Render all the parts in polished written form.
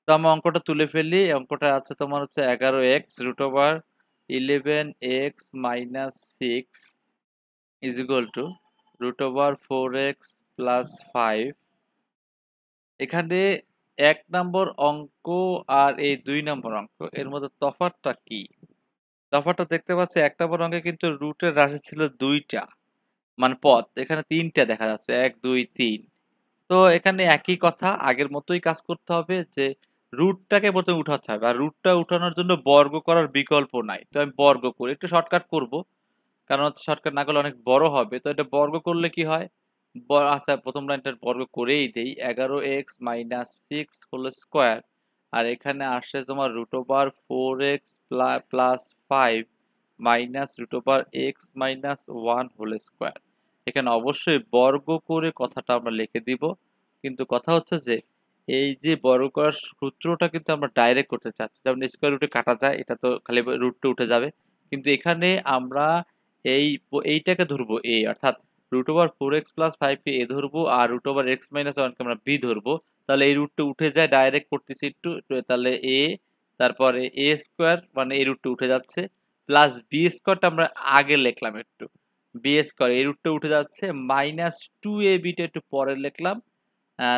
তো আমি অঙ্কটা তুলে ফেলি। অঙ্কটা আছে তোমার হচ্ছে 11x root over 11x minus 6 is equal to root over 4x plus 5। এখানে 1 নম্বর অঙ্ক আর এই 2 নম্বর অঙ্ক এর মধ্যে তফাৎটা কি? তফাৎটা দেখতে পাচ্ছি 1 নম্বর অঙ্কে কিন্তু রুটের রাশি ছিল 2টা, মানে পদ। এখানে 3টা দেখা যাচ্ছে 1, 2, 3। তো এখানে একই কথা, আগের মতোই কাজ করতে হবে যে রুটটাকে প্রথমে উঠাতে হবে। আর রুটটা উঠানোর জন্য বর্গ করার বিকল্প নাই। তো আমি বর্গ করি। একটু শর্টকাট করব। কারণ হচ্ছে শর্টকাট না করলে অনেক বড় হবে। তো এটা বর্গ করলে কি হয়? আচ্ছা, প্রথম লাইনটার বর্গ করেই দেই। 11x minus 6 whole square. আর এখানে আসছে তোমার root over 4x plus 5 minus root over x minus 1 whole square. এখানে অবশ্যই বর্গ করে কথাটা আমরা লিখে দিব। কিন্তু কথা হচ্ছে যে এই যে বর্গ করার সূত্রটা কিন্তু আমরা ডাইরেক্ট করতে চাচ্ছি। যেমন স্কোয়ার রুটে কাটা যায়, এটা তো খালি রুটটা উঠে যাবে। কিন্তু এখানে আমরা এইটাকে ধরবো a, অর্থাৎ রুট ওভার 4x প্লাস 5 কে a ধরবো আর রুট ওভার x মাইনাস 1 কে আমরা b ধরবো। তাহলে এই রুটটা উঠে যায়, ডাইরেক্ট করতেছি একটু। তাহলে a, তারপরে a স্কোয়ার মানে এই রুটটা উঠে যাচ্ছে, প্লাস b স্কোয়ারটা আমরা আগে লিখলাম একটু। b স্কোয়ার এই রুটটা উঠে যাচ্ছে, মাইনাস 2ab টা একটু পরে লিখলাম।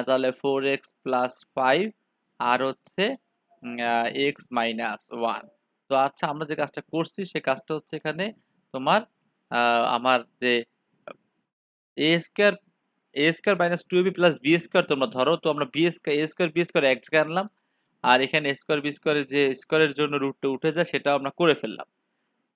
তাহলে 4x প্লাস 5 আর হচ্ছে x মাইনাস 1। তো আচ্ছা, আমরা যে কাজটা করছি সে কাজটা হচ্ছে এখানে তোমার আমার যে a square minus 2ab plus b square তোমরা ধরো। তো আমরা এ স্কোয়ার বি স্কোয়ার এক জায়গায় আনলাম। আর এখানে এ স্কোয়ার বি স্কোয়ারের যে স্কোয়ারের জন্য রুটটা উঠে যায় সেটাও আমরা করে ফেললাম।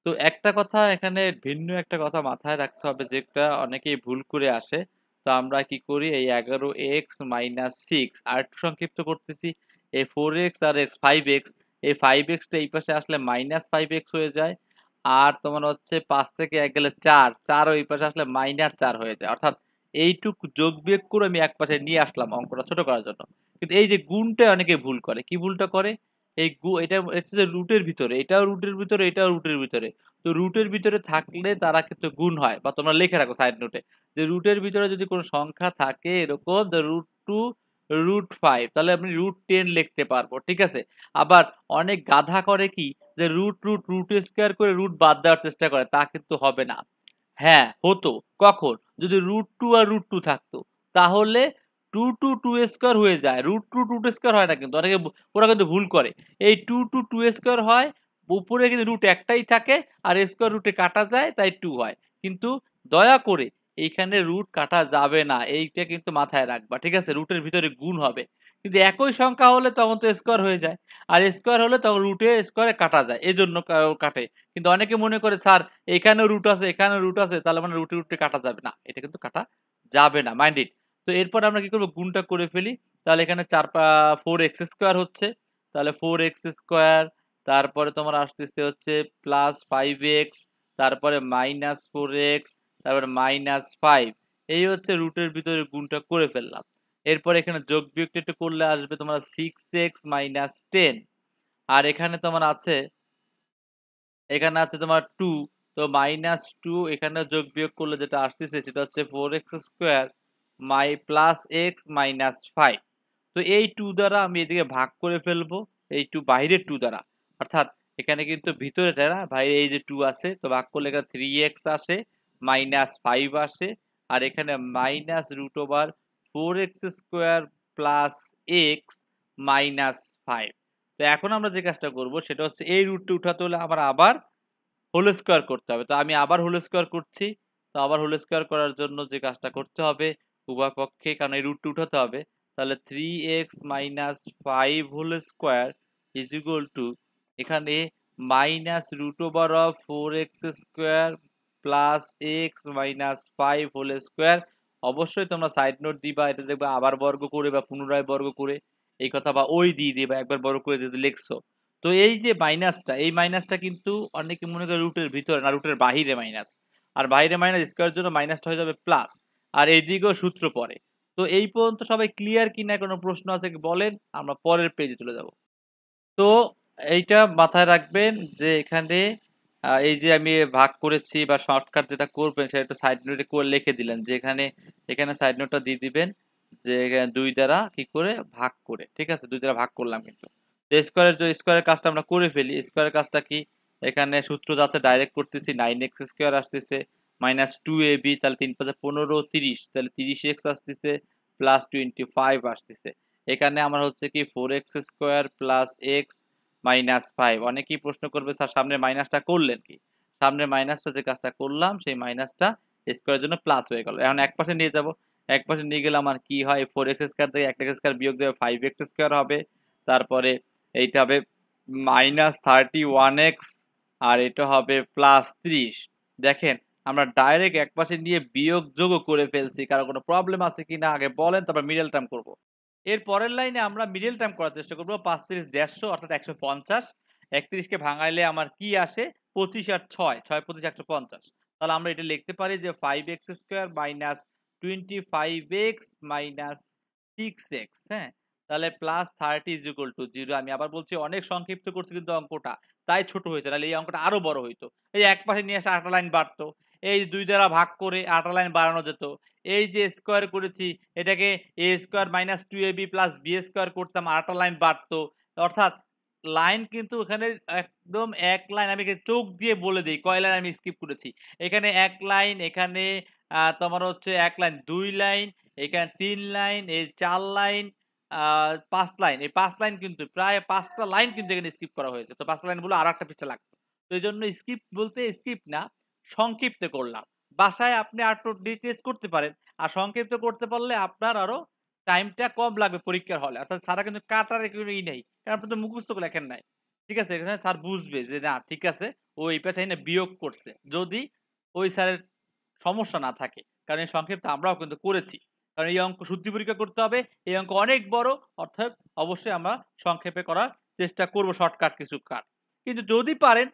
তো একটা কথা এখানে, ভিন্ন একটা কথা মাথায় রাখতে হবে, যেটা অনেকেই ভুল করে আসে। তো আমরা কি করি, এই 11x মাইনাস 6 আর একটু সংক্ষিপ্ত করতেছি, এই 4x আর x 5x, এই 5x টা এই পাশে আসলে মাইনাস 5x হয়ে যায়। আর তোমার হচ্ছে 5 থেকে 1 গেলে 4, 4 ওই পাশে আসলে মাইনাস 4 হয়ে যায়। অর্থাৎ এইটুক যোগ বিয়োগ করে আমি এক পাশে নিয়ে আসলাম অঙ্কটা ছোট করার জন্য। কিন্তু এই যে গুণটা অনেকে ভুল করে। কি ভুলটা করে? এটা হচ্ছে যে রুটের ভিতরে, এটাও রুটের ভিতরে, এটাও রুটের ভিতরে। তো রুটের ভিতরে থাকলে তারা কিন্তু গুণ হয়, বা তোমরা লিখে রাখো সাইড নোটে যে রুটের ভিতরে যদি কোনো সংখ্যা থাকে এরকম যে √2 √5, তাহলে আমি √10 লিখতে পারবো, ঠিক আছে। আবার অনেক গাধা করে কি, যে রুট স্কোয়ার করে রুট বাদ দেওয়ার চেষ্টা করে, তা কিন্তু হবে না। হ্যাঁ, হতো। কখন? যদি √2 আর √2 থাকতো, তাহলে 2 স্কোয়ার হয়ে যায়। √2 স্কোয়ার হয় না কিন্তু, অনেকে ওরা কিন্তু ভুল করে। এই 2 স্কোয়ার হয়, উপরে কিন্তু রুট একটাই থাকে, আর স্কোয়ার রুটে কাটা যায়, তাই 2 হয়। কিন্তু দয়া করে এইখানে রুট কাটা যাবে না, এইটা কিন্তু মাথায় রাখবা, ঠিক আছে। রুটের ভিতরে গুণ হবে। কিন্তু একই সংখ্যা হলে তখন তো স্কোয়ার হয়ে যায়, আর স্কোয়ার হলে তখন রুটে স্কোয়ারে কাটা যায়, এজন্য কাটে। কিন্তু অনেকে মনে করে স্যার এখানেও রুট আছে, এখানেও রুট আছে, তাহলে মানে রুটে কাটা যাবে না। এটা কিন্তু কাটা যাবে না, মাইন্ড ইট। তো এরপর আমরা কি করব, গুণটা করে ফেলি। তাহলে এখানে 4x স্কোয়ার হচ্ছে, তাহলে 4x স্কোয়ার, তারপরে তোমার আসতেছে হচ্ছে প্লাস 5x, তারপরে মাইনাস 4x, তারপরে মাইনাস 5। এই হচ্ছে রুটের ভিতরে গুণটা করে ফেললাম। এরপর এখানে যোগ বিয়োগটা একটু করলে আসবে তোমার 6x মাইনাস 10। আর এখানে আছে তোমার 2। তো মাইনাস 2 এখানে যোগ বিয়োগ করলে যেটা আসতেছে সেটা হচ্ছে 4x square plus x minus 5। তো এই 2 দ্বারা আমি এদিকে ভাগ করে ফেলবো, এই 2 বাইরের 2 দ্বারা। অর্থাৎ এখানে কিন্তু ভিতরে না, বাইরে এই যে 2 আছে, তো ভাগ করলে এখানে 3x আসে, মাইনাস 5 আসে। আর এখানে minus root over 4x square plus x minus 5। তো এখন আমরা যে কাজটা করব সেটা হচ্ছে এই রুটটা উঠাতে হলে আমার আবার হোল স্কোয়ার করতে হবে। তো আমি আবার হোল স্কোয়ার করছি। তো আবার হোল স্কোয়ার করার জন্য যে কাজটা করতে হবে উভয় পক্ষে, কারণ এই রুটটা উঠাতে হবে, তাহলে 3x minus 5 whole square is equal to, এখানে minus root over of 4x square plus x minus 5 whole square. অবশ্যই তোমরা সাইড নোট দিবা, এটা দেখবা আবার বর্গ করে বা পুনরায় বর্গ করে এই কথা, বা ওই দিয়ে দিবা একবার বর্গ করে যদি লিখছো। তো এই যে মাইনাসটা, এই মাইনাসটা কিন্তু অনেকে মনে করে রুটের ভিতরে না, রুটের বাহিরে মাইনাস। আর বাইরে মাইনাস স্কোয়ারের জন্য মাইনাসটা হয়ে যাবে প্লাস। আর এইদিকেও সূত্র পড়ে। তো এই পর্যন্ত সবাই ক্লিয়ার কিনা, কোনো প্রশ্ন আছে কি বলেন, আমরা পরের পেজে চলে যাব। তো এইটা মাথায় রাখবেন যে এখানে এই যে আমি ভাগ করেছি বা শর্টকাট যেটা করবেন সেটা একটু সাইড নোটে করে লিখে দিলেন, যে এখানে সাইড নোটটা দিয়ে দিবেন যে 2 দ্বারা কি করে ভাগ করে, ঠিক আছে? 2 দ্বারা ভাগ করলাম কিন্তু। তো স্কোয়ারের কাজটা আমরা করে ফেলি। স্কোয়ারের কাজটা কি? এখানে সূত্র যাচ্ছে ডাইরেক্ট করতেছি 9x স্কোয়ার আসতেছে -2ab, তাহলে 3 5 15 30, তাহলে 30x আসতেছে প্লাস 25 আসতেছে। এখানে আমার হচ্ছে কি 4x square plus x minus 5। অনেকেই প্রশ্ন করবে, স্যার সামনে মাইনাসটা করলেন কি? সামনে মাইনাসটা যে কাজটা করলাম সেই মাইনাসটা স্কোয়ারের জন্য প্লাস হয়ে গেল। এখন একপাশে নিয়ে যাব। একপাশে নিয়ে গেলে আমার কি হয়? 4x স্কয়ার থেকে 1x স্কয়ার বিয়োগ দেবে 5x স্কয়ার হবে। তারপরে এইটা হবে -31x, আর এটা হবে +30। দেখেন আমরা ডাইরেক্ট একপাশে নিয়ে বিয়োগ যোগও করে ফেলছি। কারো কোনো প্রবলেম আছে কিনা আগে বলেন, তারপর মিডল টার্ম করব। এর পরের লাইনে আমরা মিডল টার্ম করার চেষ্টা করব। ৫ ৩০ ১৫০ অর্থাৎ ১৫০। ৩১ কে ভাঙাইলে আমার কি আসে? ২৫ আর ৬, ৬ ২৫ ১৫০। তাহলে আমরা এটা লিখতে পারি যে 5x square minus 25x minus 6x, হ্যাঁ? তাহলে +30 0। আমি আবার বলছি অনেক সংক্ষিপ্ত করছি কিন্তু অঙ্কটা। তাই ছোট হয়েছে। নাহলে এই অঙ্কটা আরো বড় হইতো। এই একপাশে নিয়ে এসে ৮ টা লাইন বাড়তো। এই ২ দ্বারা ভাগ করে ৮ টা লাইন বাড়ানো যেত। এই যে স্কয়ার করেছি এটাকে a square minus 2ab plus b square করতাম, ৮ টা লাইন বাড়তো। অর্থাৎ লাইন কিন্তু এখানে একদম এক লাইন, আমি চোখ দিয়ে বলে দেই কয় লাইন আমি স্কিপ করেছি। এখানে ১ লাইন, এখানে তোমার হচ্ছে ১ লাইন, ২ লাইন, এখানে ৩ লাইন, এই ৪ লাইন, আ ৫ লাইন। এই ৫ লাইন কিন্তু প্রায় ৫ টা লাইন কিন্তু এখানে স্কিপ করা হয়েছে। তো ৫ টা লাইন বলে আরেকটা পৃষ্ঠা লাগতো। তো এজন্য স্কিপ বলতে স্কিপ না, সংক্ষিপ্ত করলাম। বাসায় আপনি আরেকটু ডিটেইলস করতে পারেন। আর সংক্ষিপ্ত করতে পারলে আপনার আরো টাইমটা কম লাগবে পরীক্ষার হলে। অর্থাৎ স্যার কিন্তু কাটার কোনো নেই। কারণ আপনি তো মুখস্থ লেখেন নাই। ঠিক আছে? এখানে স্যার বুঝবে যে না ঠিক আছে, ও এই পেছায় না বিয়োগ করছে। যদি ওই স্যারের সমস্যা না থাকে। কারণ এই সংক্ষিপ্ত আমরাও কিন্তু করেছি। কারণ এই অঙ্ক শুদ্ধি পরীক্ষা করতে হবে। এই অঙ্ক অনেক বড়। অর্থাৎ অবশ্যই আমরা সংক্ষেপে করার চেষ্টা করব, শর্টকাট কিছু কাট। কিন্তু যদি পারেন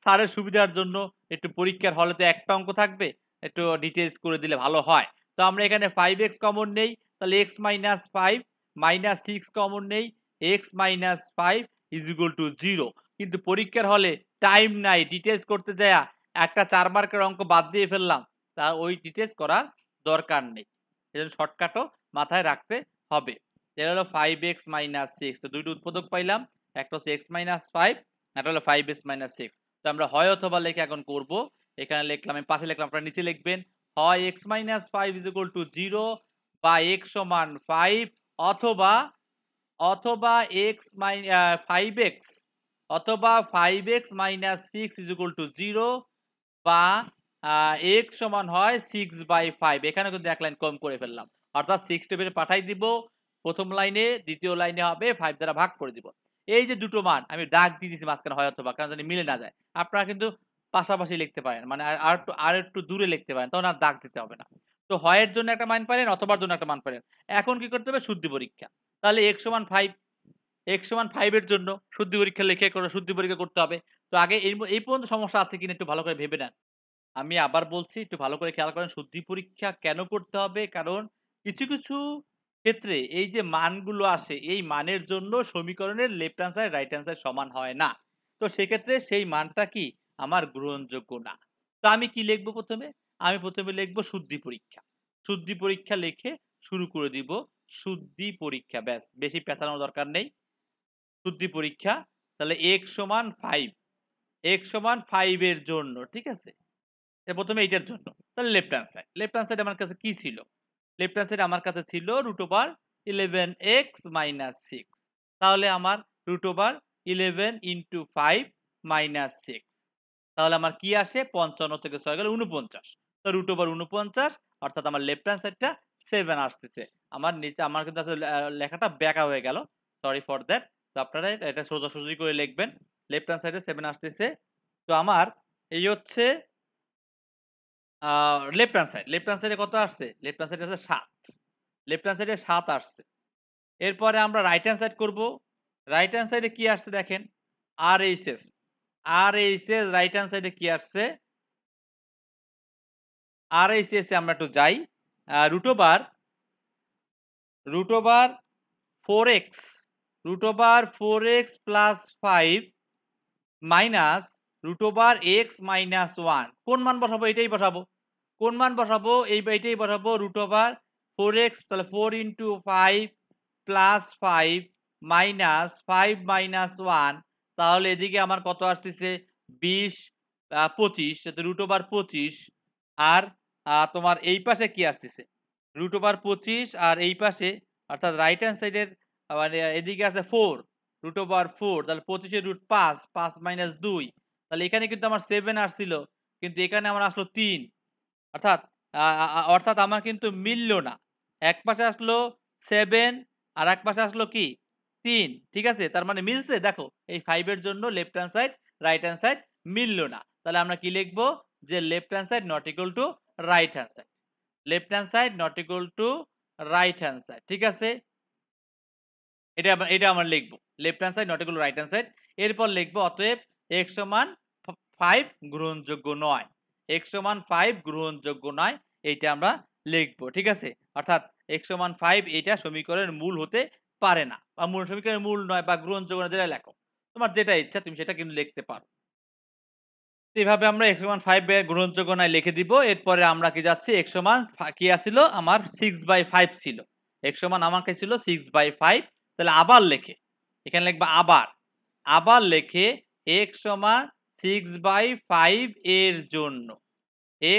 স্যারের সুবিধার জন্য একটু পরীক্ষার হলে তো একটা অঙ্ক থাকবে, একটু ডিটেইলস করে দিলে ভালো হয়। তো আমরা এখানে 5x কমন নেই। তাহলে x - 5 -6 কমন নেই। x - 5 0। কিন্তু পরীক্ষার হলে টাইম নাই। ডিটেইলস করতে যায়া একটা ৪ মার্কের অঙ্ক বাদ দিয়ে ফেললাম। তা ওই ডিটেইলস করার দরকার নেই। এজন্য শর্টকাটও মাথায় রাখতে হবে। এটা হলো 5x - 6। তো ২ টা উৎপাদক পাইলাম। একটা হচ্ছে x - 5, একটা হলো 5x - 6। তো আমরা হয় অথবা লেখা এখন করব। এখানে লিখলাম, আমি পাশে লিখলাম, আপনারা নিচে লিখবেন। হয় x - 5 0 বা x সমান 5, অথবা অথবা x 5x অথবা 5x - 6 0, বা আ x সমান হয় 6/5। এখানে কিন্তু ১ লাইন কম করে ফেললাম। অর্থাৎ 6 টেবিলে পাঠাই দিব। ১ম লাইনে, দ্বিতীয় লাইনে হবে 5 দ্বারা ভাগ করে দিব। এই যে দুটো মান আমি দাগ দিয়ে দিয়েছি মাঝখানে হয় অথবা, কারণ জানি মিলে না যায়। আপনারা কিন্তু পাশাপাশি লিখতে পারেন। মানে আরেকটু দূরে লিখতে পারেন। তখন আর দাগ দিতে হবে না। তো হয়ের জন্য একটা মান পাইলেন, অথবার জন্য একটা মান পাইলেন। এখন কি করতে হবে? শুদ্ধি পরীক্ষা। তাহলে x সমান 5, x সমান 5 এর জন্য শুদ্ধি পরীক্ষা লিখে শুদ্ধি পরীক্ষা করতে হবে। তো আগে এই পর্যন্ত সমস্যা আছে কিনা একটু ভালো করে ভেবে নেন। আমি আবার বলছি, একটু ভালো করে খেয়াল করেন, শুদ্ধি পরীক্ষা কেন করতে হবে? কারণ কিছু ক্ষেত্রে এই যে মানগুলো আসে, এই মানের জন্য সমীকরণের left hand side, right hand side সমান হয় না। তো সেক্ষেত্রে সেই মানটা কি আমার গ্রহণযোগ্য না। তো আমি কি লিখব ১ম এ? আমি ১ম এ লিখব শুদ্ধি পরীক্ষা। শুদ্ধি পরীক্ষা লিখে শুরু করে দিব। শুদ্ধি পরীক্ষা, ব্যাস, বেশি পেঁচানোর দরকার নেই। শুদ্ধি পরীক্ষা, তাহলে x সমান 5, x সমান 5 এর জন্য, ঠিক আছে? ১ম এ এইটার জন্য। তাহলে left hand side. Left hand side আমার কাছে কি ছিল? লেফট হ্যান্ড সাইড আমার কাছে ছিল √11x - 6। তাহলে আমার √11 * 5 - 6। তাহলে আমার কি আসে? ৫৫ থেকে ৬ গেলে ৪৯। তো √49, অর্থাৎ আমার লেফট হ্যান্ড সাইডটা 7 আসতেছে। আমার নিচে আমার কিন্তু আসলে লেখাটা ব্যাকা হয়ে গেল। Sorry for that. তো আপনারা এটা সোজাসুজি করে লিখবেন। লেফট হ্যান্ড সাইডে 7 আসতেছে। তো আমার এই হচ্ছে a left hand side. Left hand সাইডে কত আসছে? লেফট হ্যান্ড সাইডে আছে ৭। লেফট হ্যান্ড সাইডে ৭ আসছে। এরপরে আমরা রাইট হ্যান্ড সাইড করব। রাইট হ্যান্ড সাইডে কি আসছে দেখেন? RHS। RHS রাইট হ্যান্ড সাইডে কি আসছে? RHS এ আমরা একটু যাই। Root over 4x, √4x plus 5 minus √x - 1। কোন মান বসাবো? এটাই বসাবো। কোন মান বসাবো? এইটাই বসাবো, 4x তাহলে 4 ইন্টু 5 প্লাস 5 মাইনাস 5 মাইনাস 1, তাহলে এদিকে আমার কত আসতেছে 20 25, রুট ওভার 25। আর তোমার এই পাশে কি আসতেছে রুট ওভার 25, আর এই পাশে অর্থাৎ রাইট হ্যান্ড সাইডের মানে এদিকে আছে 4 রুট ওভার 4, তাহলে 25 এর রুট 5, 5 মাইনাস 2, তাহলে এখানে কিন্তু আমার 7 আসছিল, কিন্তু এখানে আমার আসলো 3। অর্থাৎ অর্থাৎ আমার কিন্তু মিলল না। এক পাশে আসলো 7 আর এক পাশে আসলো কি 3, ঠিক আছে? তার মানে মিলছে দেখো, এই 5 এর জন্য left hand side right hand side মিলল না। তাহলে আমরা কি লিখব যে left hand side not equal to right hand side. Left hand side not equal to right hand side, ঠিক আছে? এটা আমরা লিখব। Left hand side not equal to right hand side. এরপর লিখব অতএব x সমান 5 গ্রহণযোগ্য নয়। x সমান 5 গ্রহণযোগ্য নয়, এইটা আমরা লিখব, ঠিক আছে? অর্থাৎ x সমান 5 এটা সমীকরণের মূল হতে পারে না, বা মূল সমীকরণের মূল নয় বা গ্রহণযোগ্য না, যেটা লেখো। তোমার যেটা ইচ্ছা তুমি সেটা কিন্তু লিখতে পারো। তো এভাবে আমরা x সমান 5 গ্রহণযোগ্য নয় লিখে দিব। এরপরে আমরা কি যাচ্ছি, x সমান কি আছিল আমার 6/5 ছিল। x সমান আমার কি ছিল 6/5, তাহলে আবার লেখে এখানে লিখবা আবার লেখে x সমান 6/5 এর জন্য,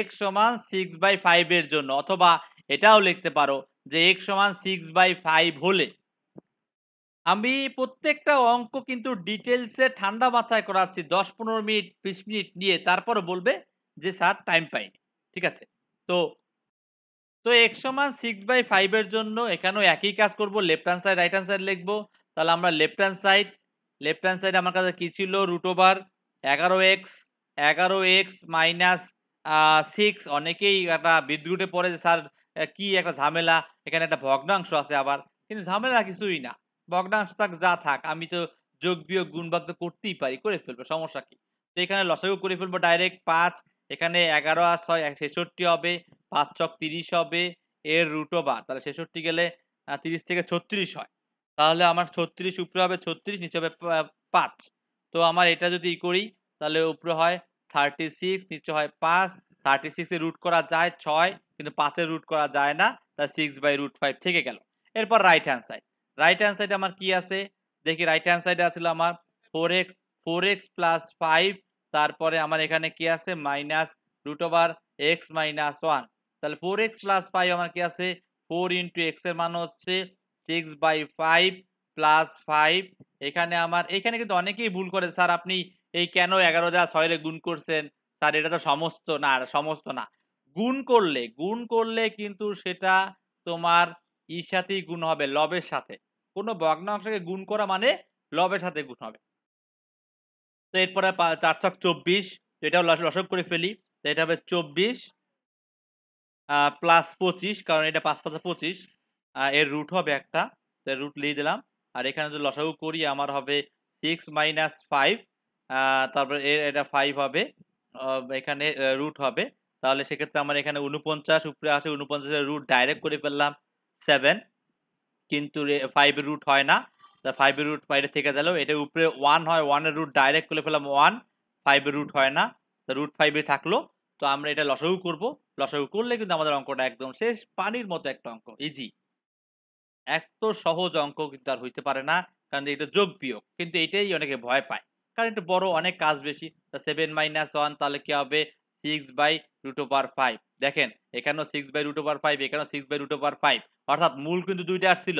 x সমান 6/5 এর জন্য, অথবা এটাও লিখতে পারো যে x সমান 6/5 হলে। আমি প্রত্যেকটা অঙ্ক কিন্তু ডিটেইলসে ঠান্ডা মাথায় করাচ্ছি, 10-15 মিনিট 20 মিনিট নিয়ে, তারপরও বলবে যে স্যার টাইম পাইনি, ঠিক আছে? তো x সমান 6/5 এর জন্য এখানেও একই কাজ করব, left hand side right hand side লিখব। তাহলে আমরা লেফট হ্যান্ড সাইড আমার কাছে কি ছিল, রুট ওভার 11x মাইনাস 6। অনেকেই একটা বিদ্রুটে পড়ে যে স্যার কি একটা ঝামেলা, এখানে একটা ভগ্নাংশ আছে আবার, কিন্তু ঝামেলা কিছুই না, ভগ্নাংশ থাক যা থাক, আমি তো যোগ বিয়োগ গুণ ভাগ তো করতেই পারি, করে ফেলবো, সমস্যা কি? তো এখানে লসাগু করে ফেলবো ডাইরেক্ট 5, এখানে 11 আর 6 66 হবে, 5 ছক 30 হবে, এর রুট ওভার তাহলে 66 গেলে 30 থেকে 36 হয়, তাহলে আমার 36 উপরে হবে 36, নিচে হবে 5। তো আমার এটা যদি করি তাহলে উপরে হয় 36, নিচে হয় 5। 36 এর রুট করা যায় 6, কিন্তু 5 এর রুট করা যায় না, তাই 6/5 থেকে গেল। এরপর রাইট হ্যান্ড সাইড আমার কি আছে দেখি, রাইট হ্যান্ড সাইডে আছিল আমার 4x প্লাস 5, তারপরে আমার এখানে কি আছে minus root over x minus 1। তাহলে 4x প্লাস 5 আমার কি আছে 4 ইন্টু x এর মান হচ্ছে 6/5 প্লাস 5। এখানে কিন্তু অনেকেই ভুল করে, স্যার আপনি এই কেন 11 দ্বারা 6 রে গুণ করছেন, স্যার এটা তো সমস্ত না। গুণ করলে কিন্তু সেটা তোমার সাথেই গুণ হবে, লবের সাথে। কোনো ভগ্নাংশকে গুণ করা মানে লবের সাথে গুণ হবে। তো এরপরে 4 ছক 24, এটাও লসাগু করে ফেলি। তো এটা হবে 24 প্লাস 25, কারণ এটা 5 5 25, এর রুট হবে একটা, তো রুট লিখে দিলাম। আর এখানে যদি লসাগু করি আমার হবে 6 মাইনাস 5, তারপরে এটা 5 হবে, এখানে রুট হবে, তাহলে সেক্ষেত্রে আমার এখানে 49 উপরে আসে, 49 এর রুট ডাইরেক্ট করে ফেললাম 7, কিন্তু 5 এর রুট হয় না, তা 5 এর রুট বাইরে থেকে গেল, এটা উপরে 1 হয়, 1 এর রুট ডাইরেক্ট করে ফেললাম 1, 5 এর রুট হয় না, তো রুট 5 এ থাকলো। তো আমরা এটা লসাগু করব, লসাগু করলে কিন্তু আমাদের অঙ্কটা একদম শেষ, পানির মতো একটা অঙ্ক, ইজি। এত সহজ অঙ্ক কিন্তু আর হইতে পারে না, কারণ এটা যোগ বিয়োগ, কিন্তু এটাই অনেকে ভয় পায়, কারণ এটা বড়, অনেক কাজ বেশি। তা 7 মাইনাস 1 তাহলে কি হবে 6/5। দেখেন এখানেও 6/5, এখানেও 6/5, অর্থাৎ মূল কিন্তু দুইটা আসছিল।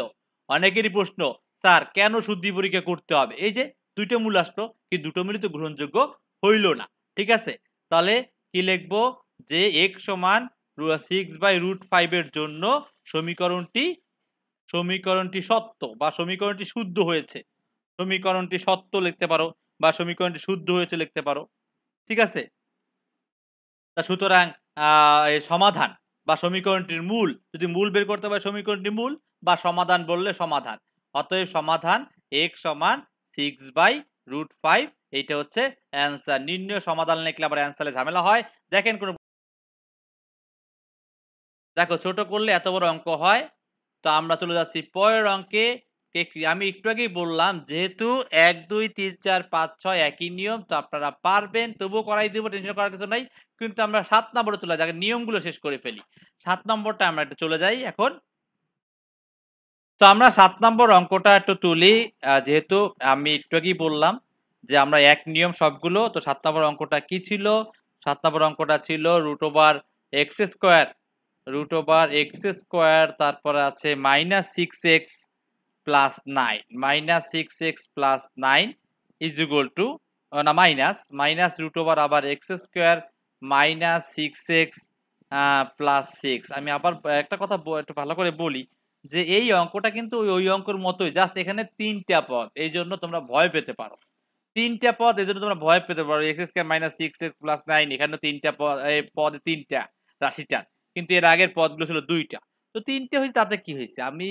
অনেকেরই প্রশ্ন, স্যার কেন শুদ্ধি পরীক্ষা করতে হবে? এই যে দুইটা মূল আসলো, কিন্তু দুটো মূলই তো গ্রহণযোগ্য হইল না, ঠিক আছে? তাহলে কি লিখবো যে x সমান 6/5 এর জন্য সমীকরণটি সত্য বা সমীকরণটি শুদ্ধ হয়েছে, সমীকরণটি সত্য লিখতে পারো বা সমীকরণটি শুদ্ধ হয়েছে লিখতে পারো, ঠিক আছে? তা সুতরাং সমাধান বা সমীকরণটির মূল, যদি মূল বের করতে পারে সমীকরণটির মূল, বা সমাধান বললে সমাধান। অতএব সমাধান x সমান 6/5, এইটা হচ্ছে অ্যান্সার। নির্ণয় সমাধান লিখলে আবার অ্যান্সারে ঝামেলা হয়। দেখেন দেখো ছোট করলে এত বড় অঙ্ক হয়। তো আমরা চলে যাচ্ছি পরের অঙ্কে। আমি একটু আগেই বললাম যেহেতু 1 2 3 4 5 6 একই নিয়ম, তো আপনারা পারবেন, তবুও করাই দেব, টেনশন করার কিছু নাই। কিন্তু আমরা 7 নম্বরে চলে যাই, আগে নিয়মগুলো শেষ করে ফেলি। 7 নম্বরটা আমরা একটু চলে যাই এখন। তো আমরা ৭ নম্বর অঙ্কটা একটু তুলি। যেহেতু আমি একটু আগেই বললাম যে আমরা এক নিয়ম সবগুলো। তো ৭ নম্বর অঙ্কটা কি ছিল? ৭ নম্বর অঙ্কটা ছিল √x² তারপরে আছে -6x plus 9 -6x plus 9 is equal two না মাইনাস রুট ওভার আবার x² মাইনাস 6x প্লাস 6। আমি আবার একটা কথা একটু ভালো করে বলি যে এই অঙ্কটা কিন্তু ওই অঙ্কের মতোই, জাস্ট এখানে ৩ টা পদ। এইজন্য তোমরা ভয় পেতে পারো। ৩ টা পদ, এজন্য তোমরা ভয় পেতে পারো। x² মাইনাস 6x প্লাস 9 এখানেও ৩ টা পদ ৩ টা রাশিটার। কিন্তু এর আগের পদগুলো ছিল ২ টা। তো ৩ টে হইছে, তাতে কি হইছে? আমি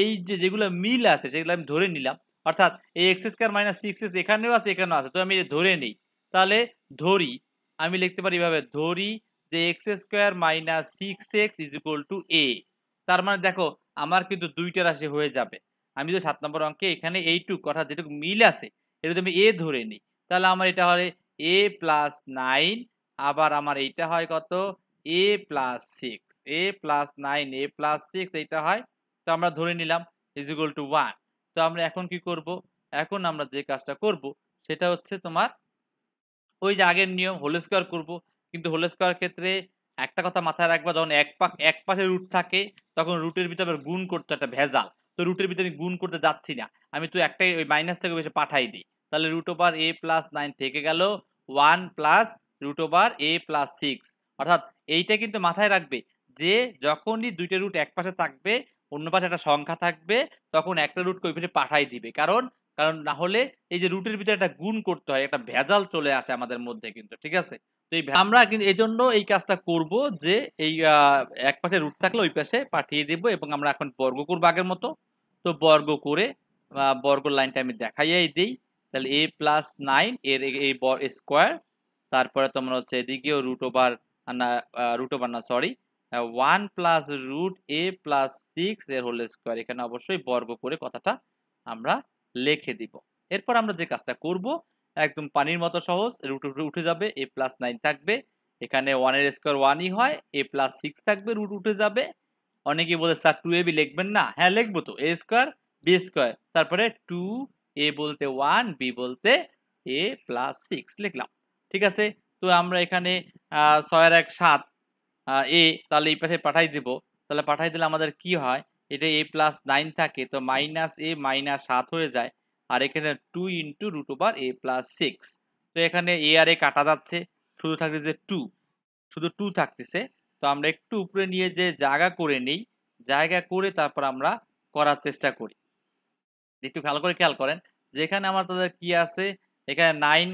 এই যে যেগুলো মিল আছে সেগুলো আমি ধরে নিলাম। অর্থাৎ এই x² মাইনাস 6x এখানেও আছে, এখানেও আছে। তো আমি ধরে নেই। তাহলে ধরি, আমি লিখতে পারি এভাবে, ধরি যে x² minus 6x is equal two a। তার মানে দেখো আমার কিন্তু ২ টা রাশি হয়ে যাবে। আমি যদি ৭ নম্বর অঙ্কে এখানে এইটুক অর্থাৎ যেটুকু মিল আছে এটা যদি আমি a ধরে নিই, তাহলে আমার এটা হয় a প্লাস 9, আবার আমার এইটা হয় কত? a plus 6, a plus 9, a plus 6 এইটা হয়। তো আমরা ধরে নিলাম ইজ ইকুয়াল টু 1। তো আমরা এখন কি করব? এখন আমরা যে কাজটা করব সেটা হচ্ছে তোমার ওই যে আগের নিয়ম হোল স্কয়ার করব। কিন্তু হোল স্কয়ার ক্ষেত্রে একটা কথা মাথায় রাখবা, যখন এক পাশে রুট থাকে তখন রুটের ভিতরে আবার গুণ করতে একটা ভেজাল। তো রুটের ভিতরে আমি গুণ করতে যাচ্ছি না। আমি তো একটাই ওই মাইনাস থেকে বেশি পাঠাই দিই। তাহলে √a+9 থেকে গেল 1 প্লাস √a+6। অর্থাৎ এইটা কিন্তু মাথায় রাখবে যে যখনই ২ টা রুট এক পাশে থাকবে, অন্য পাশে একটা সংখ্যা থাকবে, তখন একটা রুটকে ওই পাশে পাঠাই দিবে। কারণ না হলে এই যে রুটের ভিতরে একটা গুণ করতে হয়, একটা ভেজাল চলে আসে আমাদের মধ্যে কিন্তু। ঠিক আছে? তো আমরা কিন্তু এজন্য এই কাজটা করব যে এই এক পাশে রুট থাকলে ওই পাশে পাঠিয়ে দেব এবং আমরা এখন বর্গ করব আগের মতো। তো বর্গ করে বর্গ লাইনটা আমি দেখাইয়াই দেই। তাহলে a+9 এর এই স্কয়ার, তারপরে তোমার হচ্ছে এদিকেও রুট ওভার না সরি 1 প্লাস √a+6 এর হোল স্কয়ার, এখানে অবশ্যই বর্গ করে কথাটা আমরা লিখে দিব। এরপর আমরা যে কাজটা করব একদম পানির মতো সহজ, রুট উঠে যাবে, a+9 থাকবে। এখানে 1 এর স্কয়ার 1 ই হয়, a+6 থাকবে, রুট উঠে যাবে। অনেকেই বলে স্যার 2ab লিখবেন না? হ্যাঁ লিখব তো, a স্কয়ার b স্কয়ার তারপরে 2, a বলতে 1, b বলতে a+6 লিখলাম। ঠিক আছে? তো আমরা এখানে ৬ আর ১ ৭ a, তাহলে এই পাশে পাঠাই দিব। তাহলে পাঠাই দিলে আমাদের কি হয়? এটা a+9 থাকে, তো -a -7 হয়ে যায়। আর এখানে 2 ইনটু √a+6। তো এখানে a আর a কাটা যাচ্ছে। শুধু থাকতেছে 2, শুধু 2 থাকতেছে। তো আমরা একটু উপরে নিয়ে যেয়ে জায়গা করে নেই। জায়গা করে তারপর আমরা করার চেষ্টা করি। একটু ভালো করে খেয়াল করেন যে এখানে আমার তাদের কি আছে? এখানে 9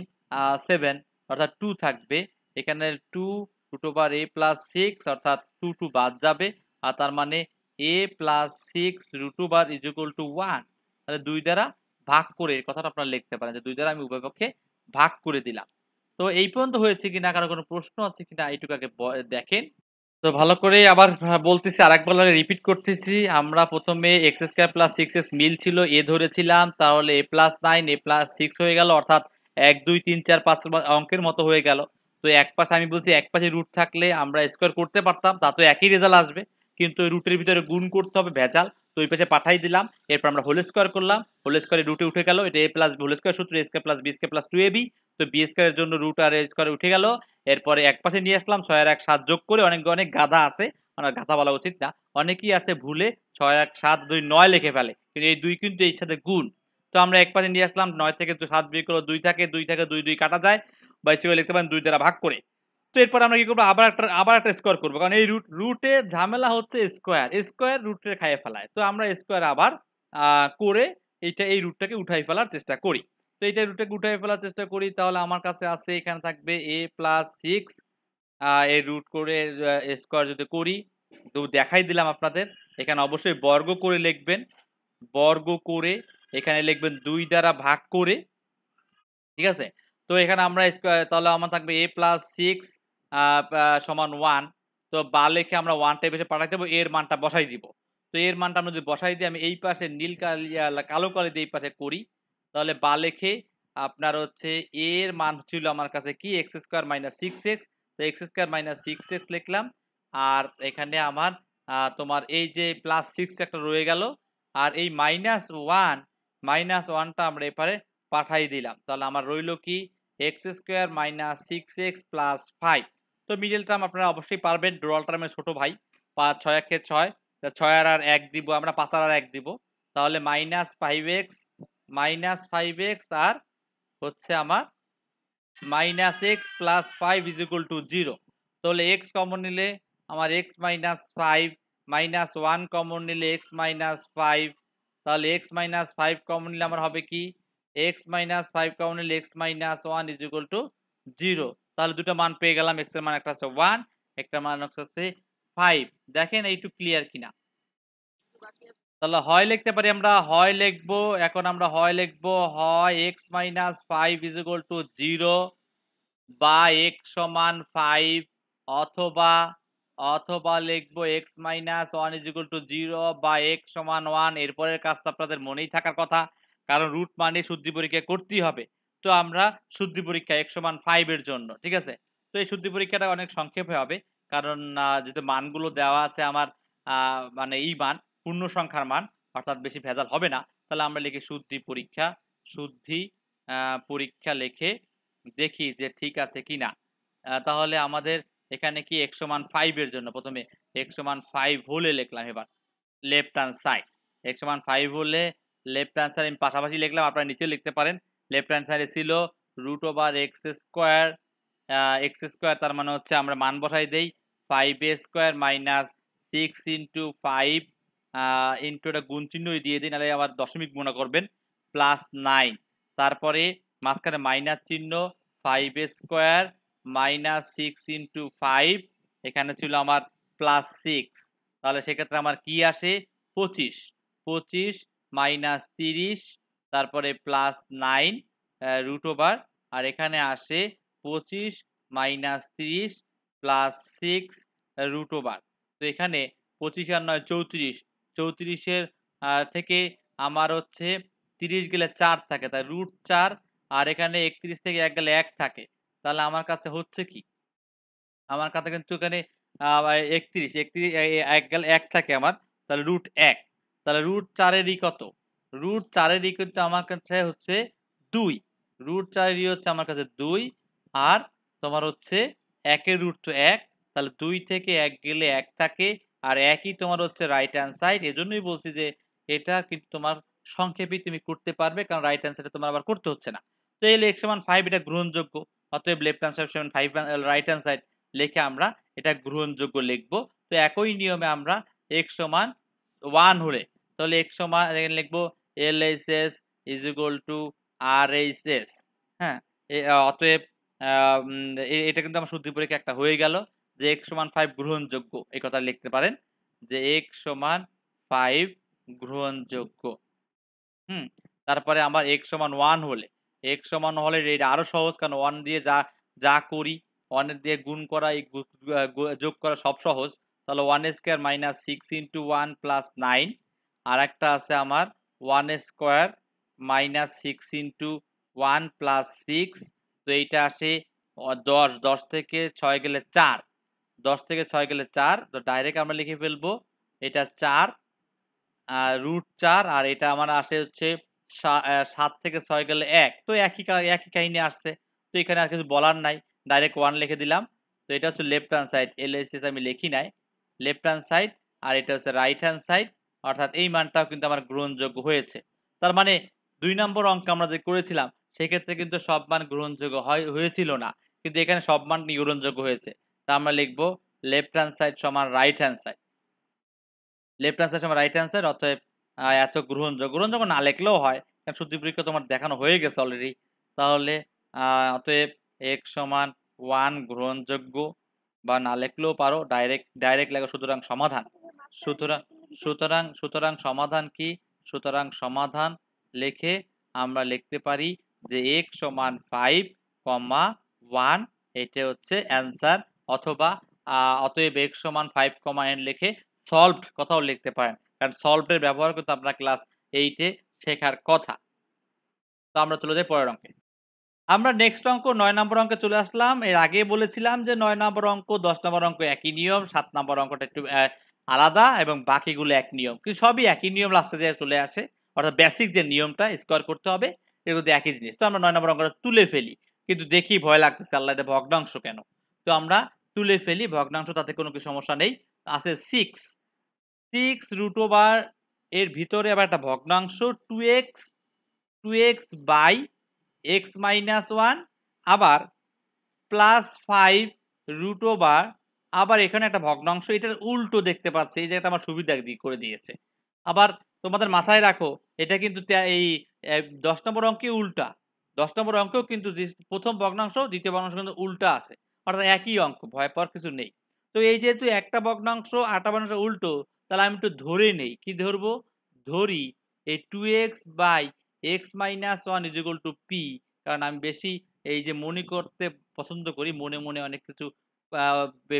7 অর্থাৎ 2 থাকবে। এখানে 2 √a+6 অর্থাৎ 2 বাদ যাবে। আর তার মানে a+6 √1 তাহলে 2 দ্বারা ভাগ করে এই কথাটা আপনারা লিখতে পারেন যে 2 দ্বারা আমি উভয় পক্ষে ভাগ করে দিলাম। তো এই পর্যন্ত হয়েছে কিনা, কারো কোনো প্রশ্ন আছে কিনা এইটুকু আগে দেখেন। তো ভালো করে আবার বলতেছি, আরেকবার রিপিট করতেছি। আমরা ১ম এ x² + 6x মিল ছিল, a ধরেছিলাম। তাহলে a+9 a+6 হয়ে গেল, অর্থাৎ ১ ২ ৩ ৪ ৫ অঙ্কের মতো হয়ে গেল। তো এক পাশে আমি বলছি এক পাশে রুট থাকলে আমরা স্কয়ার করতে পারতাম, তাতেও একই রেজাল্ট আসবে। কিন্তু ওই রুটের ভিতরে গুণ করতে হবে, ভেজাল। তো ওই পাশে পাঠাই দিলাম। এরপর আমরা হোল স্কয়ার করলাম। হোল স্কয়ারে রুটে উঠে গেল। এটা a প্লাস হোল স্কয়ার সূত্র a² + b² + 2ab। তো b স্কয়ারের জন্য রুট আর a স্কয়ার উঠে গেল। এরপরে একপাশে নিয়ে আসলাম ৬ আর ১ ৭ যোগ করে, অনেক গাধা আছে, মানে গাধা বলা উচিত না। অনেকেই আছে ভুলে ৬ ১ ৭ ২ ৯ লিখে ফেলে। কিন্তু এই ২ কিন্তু এর সাথে গুণ। তো আমরা একপাশে নিয়ে আসলাম ৯ থেকে ৭ বিয়োগ করলে ২ থাকে, ২ থেকে ২ ২ কাটা যায়। বা ইচ্ছে করে লিখতে পারেন ২ দ্বারা ভাগ করে। তো এরপর আমরা কি করব? আবার একটা স্কয়ার করব। কারণ এই রুটের ঝামেলা হচ্ছে স্কয়ার। স্কয়ার রুটে খাইয়ে ফেলায়। তো আমরা স্কয়ার আবার আ করে এই রুটটাকে উঠাই ফেলার চেষ্টা করি। তো এইটা রুটটাকে উঠাই ফেলার চেষ্টা করি, তাহলে আমার কাছে আছে এখানে থাকবে a+6 এর রুট করে স্কয়ার যদি করি, তো দেখাই দিলাম আপনাদের। এখানে অবশ্যই বর্গ করে লিখবেন। বর্গ করে এখানে লিখবেন ২ দ্বারা ভাগ করে। ঠিক আছে? তো এখানে আমরা তাহলে আমার থাকবে a+6 আ আ সমান 1। তো বা লিখে আমরা 1 টা এই পাশে পাঠাই দেব, এর মানটা বসাই দিব। তো এর মানটা আমরা যদি বসাই দিই, আমি এই পাশে নীল কালো কালি দিয়ে এই পাশে করি। তাহলে বা লিখে আপনার হচ্ছে a এর মান ছিল আমার কাছে কি x² - 6x। তো x² - 6x লিখলাম। আর এখানে আমার তোমার এই যে +6 একটা রয়ে গেল। আর এই -1 আমরা এপারে পাঠাই দিলাম। তাহলে আমার রইল কি x² - 6x + 5। তো মিডল টার্ম আপনারা অবশ্যই পারবেন। ডুয়াল টার্মের ছোট ভাই। ৬ একে ৬, ৬ আর ১ দিব আমরা, ৫ আর ১ দিব। তাহলে -5x আর হচ্ছে আমার -x + 5 = 0। তাহলে x কমন নিলে আমার x - 5 -1 কমন নিলে x - 5, তাহলে x - 5 কমন নিলে আমার হবে কি x - 5 কমন নিলে x - 1 = 0। তাহলে দুটো মান পেয়ে গেলাম। x এর মান একটা হচ্ছে 1, একটা মান হচ্ছে 5। দেখেন একটু ক্লিয়ার কিনা। তাহলে হয় লিখতে পারি আমরা, হয় লিখবো, এখন আমরা হয় লিখবো, হয় x - 5 = 0 বা x সমান 5, অথবা লিখবো x - 1 = 0 বা x সমান 1। এরপরের কাজটা আপনাদের মনেই থাকার কথা। কারণ রুট মানে শুদ্ধি পরীক্ষা করতেই হবে। তো আমরা শুদ্ধি পরীক্ষা x সমান 5 এর জন্য, ঠিক আছে? তো এই শুদ্ধি পরীক্ষাটা অনেক সংক্ষেপে হবে। কারণ যেহেতু মানগুলো দেওয়া আছে আমার আ মানে মান পূর্ণ সংখ্যার মান, অর্থাৎ বেশি ভেজাল হবে না। তাহলে আমরা লিখি শুদ্ধি পরীক্ষা লিখে দেখি যে ঠিক আছে কিনা। তাহলে আমাদের এখানে কি x সমান 5 এর জন্য প্রথমে x সমান 5 হলে লিখলাম এবার লেফট হ্যান্ড সাইড। x সমান 5 হলে লেফট হ্যান্ড সাইড আমি পাশাপাশি লিখলাম, আপনারা নিচেও লিখতে পারেন। লেফট হ্যান্ড সাইডে ছিল √x², x² তার মানে হচ্ছে আমরা মান বসাই দেই 5a² - 6 × 5 ইন্টু এটা গুণ চিহ্নই দিয়ে দিই, নাহলে আবার দশমিক মনে করবেন, +9। তারপরে মাঝখানে মাইনাস চিহ্ন 5a² - 6 × 5, এখানে ছিল আমার +6। তাহলে সেক্ষেত্রে আমার কি আসে 25, 25 - 30, তারপরে +9 √ আর এখানে আসে 25 - 30 +6 √ তো এখানে 25 আর 9 34, 34 এর থেকে আমার হচ্ছে 30 গেলে 4 থাকে, তাই √4, আর এখানে 31 থেকে 1 গেলে 1 থাকে। তাহলে আমার কাছে হচ্ছে কি? আমার কাছে কিন্তু এখানে আ 31, 31 ১ গেলে 1 থাকে আমার। তাহলে √1। তাহলে √4 এরই কত? √4 এরই কিন্তু আমার কাছে হচ্ছে 2। √4 এরই হচ্ছে আমার কাছে 2, আর তোমার হচ্ছে ১ এর রুট তো ১। তাহলে 2 থেকে 1 গেলে 1 থাকে। আর ১ ই তোমার হচ্ছে রাইট হ্যান্ড সাইড। এজন্যই বলছি যে এটা কিন্তু তোমার সংক্ষেপেই তুমি করতে পারবে। কারণ রাইট হ্যান্ড সাইডে তোমার আবার করতে হচ্ছে না। তো এই x সমান 5 এটা গ্রহণযোগ্য। অতএব লেফট হ্যান্ড সাইড সমান 5 রাইট হ্যান্ড সাইড লিখে আমরা এটা গ্রহণযোগ্য লিখব। তো একই নিয়মে আমরা x সমান 1 হলে, তাহলে x সমান এখানে লিখব LHS = RHS। হ্যাঁ? অতএব এটা কিন্তু আমার শুদ্ধি পরীক্ষা একটা হয়ে গেল যে x সমান 5 গ্রহণযোগ্য। এই কথা লিখতে পারেন যে x সমান 5 গ্রহণযোগ্য। হুম? তারপরে আমার x সমান 1 হলে, x সমান হলে এটা আরো সহজ, কারণ 1 দিয়ে যা করি, 1 এর দিয়ে গুণ করা, এই যোগ করা সব সহজ। তাহলে 1² - 6 × 1 + 9। আরেকটা আছে আমার 1² - 6 × 1 + 6। তো এইটা আসে 10, 10 থেকে 6 গেলে 4, 10 থেকে 6 গেলে 4। তো ডাইরেক্ট আমরা লিখে ফেলবো এটা 4 √4, আর এটা আমার আসে হচ্ছে ৭ থেকে 6 গেলে ১। তো একই কাহিনী আসছে। তো এখানে আর কিছু বলার নাই। ডাইরেক্ট 1 লিখে দিলাম। তো এটা হচ্ছে লেফট হ্যান্ড সাইড। LHS আমি লিখি নাই। লেফট হ্যান্ড সাইড, আর এটা হচ্ছে রাইট হ্যান্ড সাইড। অর্থাৎ এই মানটাও কিন্তু আমার গ্রহণযোগ্য হয়েছে। তার মানে ২ নম্বর অঙ্ক আমরা যে করেছিলাম সেক্ষেত্রে কিন্তু সব মান গ্রহণযোগ্য হয়েছিল না। কিন্তু এখানে সব মান গ্রহণযোগ্য হয়েছে। তা আমরা লিখব লেফট হ্যান্ড সাইড সমান right hand side. Left hand side সমান রাইট হ্যান্ড সাইড, অতএব এত গ্রহণযোগ্য না লিখলেও হয়। কারণ শুদ্ধি পরীক্ষা তোমার দেখানো হয়ে গেছে অলরেডি। তাহলে আ অতএব x সমান 1 গ্রহণযোগ্য, বা না লিখলেও পারো, ডাইরেক্ট লেখো। সুতরাং সমাধান। সুতরাং সুতরাং সমাধান কি? সুতরাং সমাধান লিখে আমরা লিখতে পারি যে x সমান 5, 1 এটা হচ্ছে অ্যান্সার। অথবা অতএব x সমান 5, n লিখে সলভড কথাও লিখতে পারেন। কারণ সলভড এর ব্যবহার কিন্তু আপনার ক্লাস 8 এ শেখার কথা। তো আমরা চলে যাই পরের অঙ্কে। আমরা নেক্সট অঙ্ক ৯ নম্বর অঙ্কে চলে আসলাম। এর আগেই বলেছিলাম যে ৯ নম্বর অঙ্ক, ১০ নম্বর অঙ্ক একই নিয়ম। ৭ নম্বর অঙ্কটা একটু আলাদা এবং বাকিগুলো এক নিয়ম, কিন্তু সবই একই নিয়ম লাস্টে যেয়ে চলে আসে। অর্থাৎ বেসিক যে নিয়মটা স্কোয়ার করতে হবে এগুলো কিন্তু একই জিনিস। তো আমরা ৯ নম্বর অঙ্কটা তুলে ফেলি, কিন্তু দেখি ভয় লাগতেছে আল্লাহ এটা ভগ্নাংশ কেন। তো আমরা তুলে ফেলি ভগ্নাংশ, তাতে কোনো কি সমস্যা নেই। আছে 6 রুট ওভার এর ভিতরে আবার একটা ভগ্নাংশ 2x বাই x মাইনাস 1 আবার প্লাস 5 রুট ওভার আবার এখানে একটা ভগ্নাংশ, এটার উল্টো দেখতে পাচ্ছি, এই জায়গাটা আমার সুবিধা করে দিয়েছে। আবার তোমাদের মাথায় রাখো এটা কিন্তু এই 10 নম্বর অঙ্কে উল্টা, 10 নম্বর অঙ্কেও কিন্তু প্রথম ভগ্নাংশ দ্বিতীয় ভগ্নাংশ কিন্তু উল্টা আছে, অর্থাৎ একই অঙ্ক, ভয় পাওয়ার কিছু নেই। তো এই যেহেতু একটা ভগ্নাংশ আরেকটা ভগ্নাংশ উল্টো, তাহলে আমি একটু ধরে নেই, কি ধরবো, ধরি এই 2x by x minus 1 is equal to p, কারণ আমি বেশি এই যে মনে করতে পছন্দ করি, মনে মনে অনেক কিছু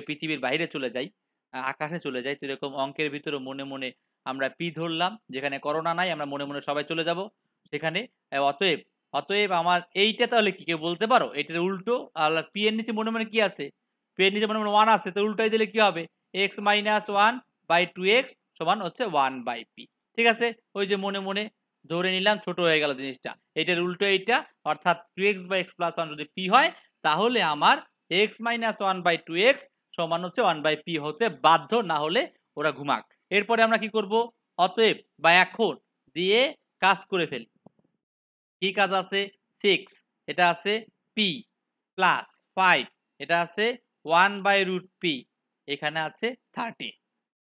পৃথিবীর বাইরে চলে যাই, আকাশে চলে যাই। তো এরকম অঙ্কের ভিতরে মনে মনে আমরা পি ধরলাম, যেখানে করোনা নাই আমরা মনে মনে সবাই চলে যাব সেখানে। অতএব অতএব আমার এইটা তাহলে কি কেউ বলতে পারো এটার উল্টো? আর পি এর নিচে মনে মনে কি আছে, পি এর নিচে মনে মনে 1 আছে, তো উল্টাই দিলে কি হবে, x মাইনাস 1 বাই 2x সমান হচ্ছে 1 বাই পি। ঠিক আছে, ওই যে মনে মনে ধরে নিলাম, ছোট হয়ে গেল জিনিসটা। এটার উল্টো এইটা, অর্থাৎ 2x বাই x প্লাস 1 যদি p হয় তাহলে আমার x মাইনাস 1 বাই 2x সমান হচ্ছে 1 বাই p হতে বাধ্য, না হলে ওরা ঘুমাক। এরপরে আমরা কি করব, অতএব বা এখন দিয়ে কাজ করে ফেলি। কি কাজ আছে, 6 এটা আছে p প্লাস 5 এটা আছে 1 বাই রুট p, এখানে আছে 30।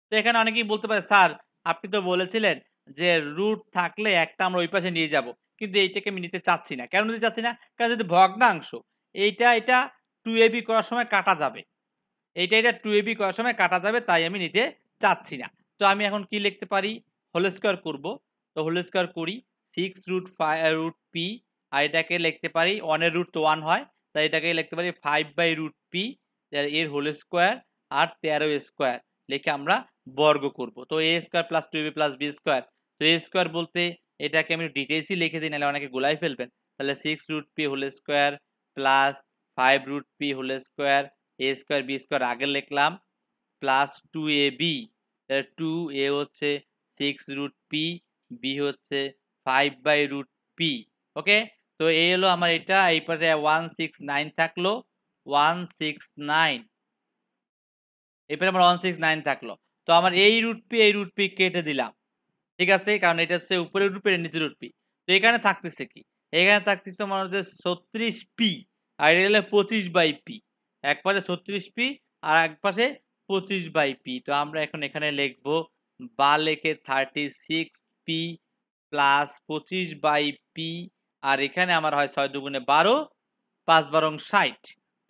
তো এখানে অনেকেই বলতে পারে স্যার আপনি তো বলেছিলেন যে রুট থাকলে একটা আমরা ওই পাশে নিয়ে যাব, কিন্তু এইটাকে আমি নিতে চাচ্ছি না। কেন নিতে চাচ্ছি না, কারণ যদি ভগ্নাংশ এটা 2ab করার সময় কাটা যাবে, এটা 2ab করার সময় কাটা যাবে, তাই আমি নিতে চাচ্ছি না। তো আমি এখন কি লিখতে পারি, হোল স্কয়ার করব। তো হোল স্কয়ার করি 6 রুট p, আর এটাকে লিখতে পারি 1 এর রুট তো 1 হয়, তাই এটাকে লিখতে পারি 5 বাই রুট p এর হোল স্কয়ার আর 13 স্কয়ার লিখে আমরা বর্গ করব। তো a square plus 2ab plus b square, তো a স্কয়ার বলতে এটাকে আমি ডিটেইলসই লিখে দিই, নাহলে অনেকে গোলাই ফেলবেন। তাহলে 6 root p whole square plus 5 root p whole square, a square b square আগে লিখলাম, প্লাস 2ab, 2a হচ্ছে 6 রুট p, b হচ্ছে 5 বাই রুট p। ওকে, তো এই হলো আমার এটা, এই পাশে 169 থাকলো, 169, এরপরে আমার 169 থাকলো। তো আমার এই রুট পি কেটে দিলাম, ঠিক আছে, কারণ এটা হচ্ছে উপরের রুট পি আর নিচের রুট পি। তো এখানে থাকতেছে কি, এখানে থাকতেছে তোমার হচ্ছে 36 পি, আর এটা হলো 25 বাই পি। এক পাশে 36 পি আর এক পাশে 25 বাই পি। তো আমরা এখন এখানে লিখবো বা লেখে 36 পি প্লাস 25 বাই পি, আর এখানে আমার হয় 6 দুগুণে 12, 5 বারং 60।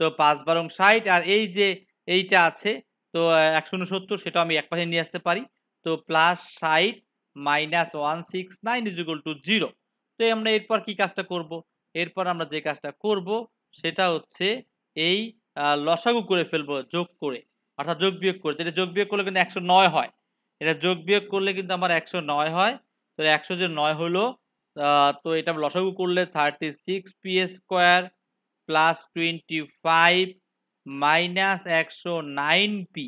তো 5 বারং 60, আর এই যে এইটা আছে, তো 169 সেটাও আমি একপাশে নিয়ে আসতে পারি। তো plus 60 minus 169 is equal to 0। তো আমরা এরপর কি কাজটা করব, এরপর আমরা যে কাজটা করব সেটা হচ্ছে এই লসাগু করে ফেলবো যোগ করে, অর্থাৎ যোগ বিয়োগ করে। এটা যোগ বিয়োগ করলে কিন্তু 109 হয়, এটা যোগ বিয়োগ করলে কিন্তু আমার 109 হয়। তো 100 যে 9 হলো, তো এটা লসাগু করলে 36 P square plus 25 minus 109 P,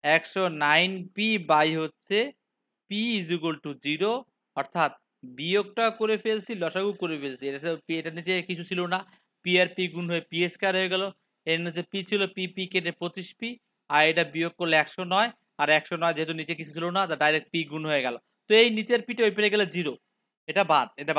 109 P by হচ্ছে পি ইজ ইকুয়াল টু 0, অর্থাৎ বিয়োগটা করে ফেলছি, লসাগু করে ফেলছি। এটা নিচে কিছু ছিল না, পি আর পি গুণ হয়ে পি স্কয়ার হয়ে গেল। এর নিচে পি ছিল, পি কেটে 25 পি, আর এটা বিয়োগ করলে 109, আর 109 যেহেতু নিচে কিছু ছিল না, ডাইরেক্ট পি গুণ হয়ে গেল। তো এই নিচের পিটা ওই পেরে গেলে 0, এটা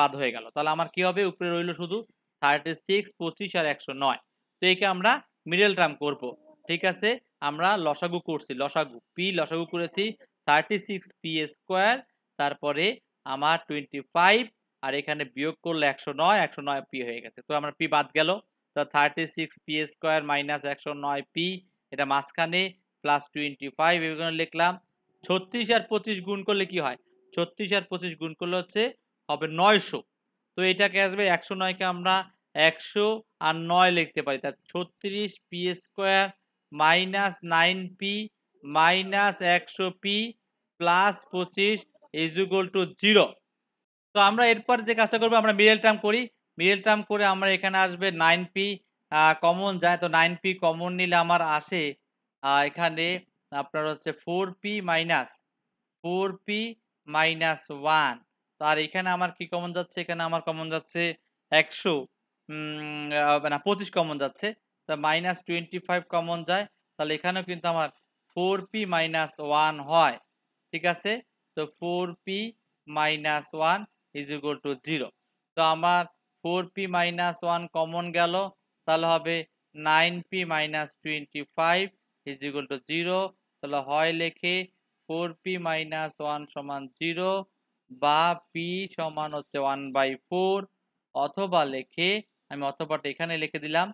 বাদ হয়ে গেল। তাহলে আমার কি হবে, উপরে রইল শুধু 36, 25 আর 109। তো একে আমরা মিডল টার্ম করব। ঠিক আছে, আমরা লসাগু করছি, লসাগু পি লসাগু করেছি 36 পি স্কোয়ার, তারপরে আমার 25, আর এখানে বিয়োগ করলে 109, 109 পি হয়ে গেছে। তো আমার পি বাদ গেল, তো 36 পি স্কোয়ার মাইনাস 109 পি, এটা মাঝখানে প্লাস 25 এখানে লিখলাম। 36 আর 25 গুণ করলে কি হয়, 36 আর 25 গুণ করলে হচ্ছে হবে 900। তো এটাকে আসবে 109কে আমরা 100 আর 9 লিখতে পারি, তার 36 P square minus 9p minus 100 P plus 25 is equal to 0। তো আমরা এরপর যে কাজটা করবো, আমরা মিডল টার্ম করি। মিডল টার্ম করে আমরা এখানে আসবে 9p কমন যায়, তো 9p কমন নিলে আমার আসে এখানে আপনার হচ্ছে 4p মাইনাস 1। তো আর এখানে আমার কি কমন যাচ্ছে? এখানে আমার কমন যাচ্ছে ১০০ না ২৫ কমন যাচ্ছে। তো -25 কমন যায়। তাহলে এখানেও কিন্তু আমার 4p - 1 হয়। ঠিক আছে? তো 4p - 1 = 0। তো আমার 4p - 1 কমন গেল। তাহলে হবে 9p - 25 = 0। তাহলে হয় লেখে 4p - 1 = 0 বা p সমান হচ্ছে 1/4 অথবা লেখে আমি অথবাটা এখানে লিখে দিলাম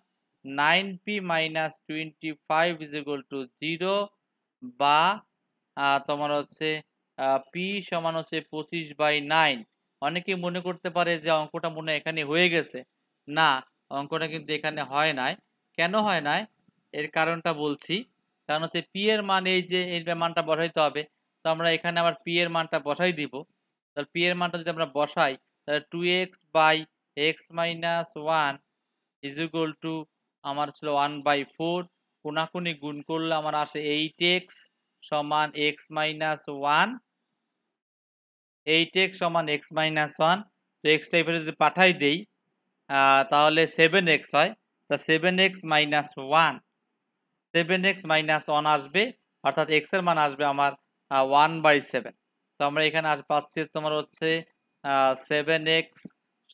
9p - 25 = 0 বা তোমার হচ্ছে p সমান হচ্ছে 25/9। অনেকেই মনে করতে পারে যে অঙ্কটা মনে হয় এখানে হয়ে গেছে। না, অঙ্কটা কিন্তু এখানে হয় নাই। কেন হয় নাই? এর কারণটা বলছি। কারণ হচ্ছে p এর মান এই যে এর মানটা বসাইতে হবে। তো আমরা এখানে আবার p এর মানটা বসাই দিব। তাহলে p এর মানটা যদি আমরা বসাই তাহলে 2x/x - 1 = আমার ছিল 1/4 কোনাকুনি গুণ করলে আমার আসে 8x = x - 1 8x = x - 1 তো x টা এভাবে যদি পাঠাই দেই তাহলে 7x হয়। তা 7x - 1 7x - 1 আসবে অর্থাৎ x এর মান আসবে আমার 1/7। তো আমরা এখানে পাচ্ছি তোমার হচ্ছে 7x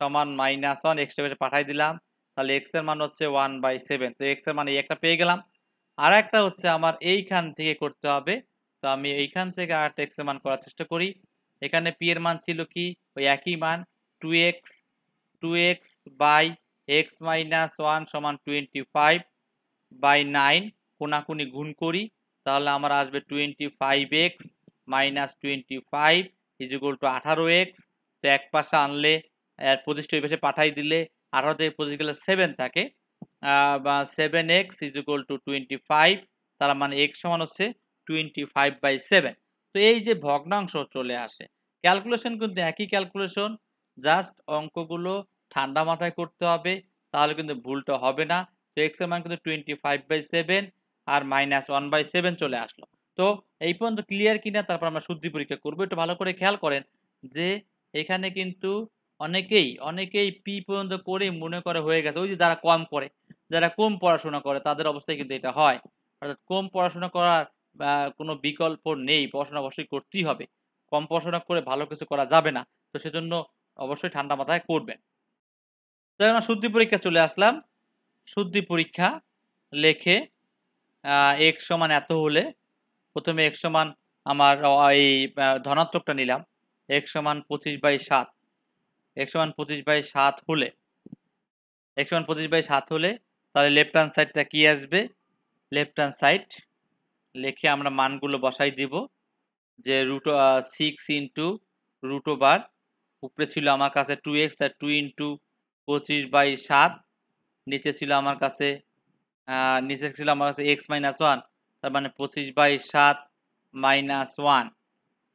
-1 x টা এভাবে পাঠাই দিলাম। তাহলে x এর মান হচ্ছে 1/7। তো x এর মান এই একটা পেয়ে গেলাম। আরেকটা হচ্ছে আমার এইখান থেকে করতে হবে। তো আমি এইখান থেকে আরেকটা x এর মান করার চেষ্টা করি। এখানে p এর মান ছিল কি? ওই একই মান 2x 2x/x - 1 = 25/9 কোনাকুনি গুণ করি তাহলে আমার আসবে 25x - 25 = 18x। তো এক পাশে আনলে 25 টা ওই পাশে পাঠাই দিলে 18 থেকে 25 গেলে 7 থাকে বা 7x = 25 তার মানে x সমান হচ্ছে 25/7। তো এই যে ভগ্নাংশ চলে আসে। ক্যালকুলেশন কিন্তু একই ক্যালকুলেশন, জাস্ট অঙ্কগুলো ঠান্ডা মাথায় করতে হবে তাহলে কিন্তু ভুলটা হবে না। তো x এর মান কিন্তু 25/7 আর -1/7 চলে আসলো। তো এই পর্যন্ত ক্লিয়ার কিনা তারপর আমরা শুদ্ধি পরীক্ষা করব। একটু ভালো করে খেয়াল করেন যে এখানে কিন্তু অনেকেই p পর্যন্ত করে মনে করে হয়ে গেছে। ওই যে যারা কম করে, যারা কম পড়াশোনা করে তাদের অবস্থায় কিন্তু এটা হয়। অর্থাৎ কম পড়াশোনা করার কোনো বিকল্প নেই। পড়াশোনা অবশ্যই করতেই হবে। কম পড়াশোনা করে ভালো কিছু করা যাবে না। তো সেজন্য অবশ্যই ঠান্ডা মাথায় করবেন। তো আমরা শুদ্ধি পরীক্ষা চলে আসলাম। শুদ্ধি পরীক্ষা লেখে আ x সমান এত হলে প্রথমে x সমান আমার এই ধনাত্মকটা নিলাম। x সমান 25/7 x সমান 25/7 হলে x সমান 25/7 হলে তাহলে লেফট হ্যান্ড সাইডটা কি আসবে? লেফট হ্যান্ড সাইড লিখে আমরা মানগুলো বসাই দিব। যে 6 √ উপরে ছিল আমার কাছে 2x তার 2 25/7 নিচে ছিল আমার কাছে নিচে ছিল আমার কাছে x - 1 তার মানে 25/7 - 1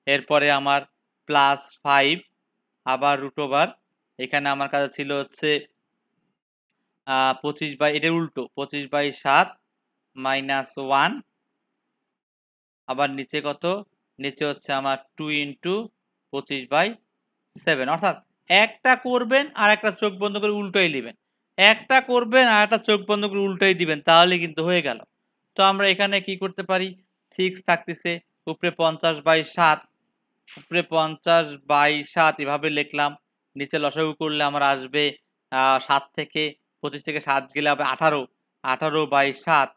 এরপরে আমার +5 আবার এখানে আমার কাছে ছিল হচ্ছে 25 এটার উল্টো 25/7 - 1 আবার নিচে কত? নিচে হচ্ছে আমার 2 25/7 অর্থাৎ একটা করবেন আর একটা চোখ বন্ধ করে উল্টোই দিবেন। একটা করবেন আর একটা চোখ বন্ধ করে উল্টোই দিবেন তাহলেই কিন্তু হয়ে গেল। তো আমরা এখানে কি করতে পারি? 6 থাকতেছে উপরে 50/7 উপরে 50/7 এভাবে লিখলাম। নিচে লসাগু করলে আমার আসবে ৭ থেকে 25 থেকে ৭ গেলে হবে 18 18/7